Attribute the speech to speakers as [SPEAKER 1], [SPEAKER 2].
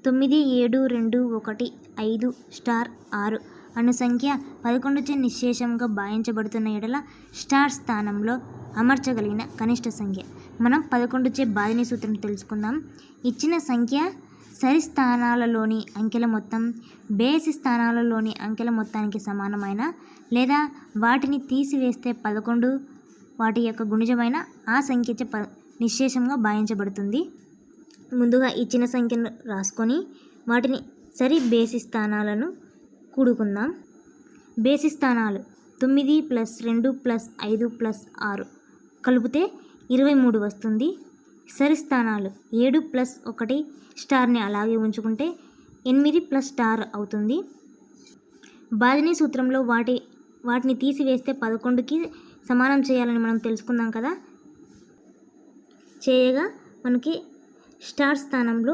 [SPEAKER 1] 9, 7, 2, 1, 5, star 6 అను సంఖ్య 11చే నిశ్శేషంగా భాగించబడుతున్న ఎడల star స్థానంలో అమర్చగలిగిన కనిష్ట సంఖ్య. మనం 11చే భాజని సూత్రం తెలుసుకుందాం. ఇచ్చిన సంఖ్య సరి స్థానాలలోని అంకెల మొత్తం బేసి స్థానాలలోని అంకెల మొత్తానికి సమానమైన లేదా వాటిని తీసివేస్తే 11 వాటి యొక్క గుణిజమైన ఆ సంఖ్యచే నిశ్శేషంగా భాగించబడుతుంది. ముందుగా ఇచ్చిన సంఖ్యను రాసుకొని వాటిని సరి బేసి స్థానాలను కూడుకుందాం. బేసి స్థానాలు 9 + 2 + 5 + 6 కలిపితే 23 వస్తుంది. సరి స్థానాలు 7 + 1 స్టార్ని అలాగే ఉంచుకుంటే 8 + స్టార్ అవుతుంది. భాజని సూత్రంలో వాటిని తీసివేస్తే 11కి సమానం చేయాలని మనం తెలుసుకుందాం కదా. చేయగా మనకి స్టార్ స్థానంలో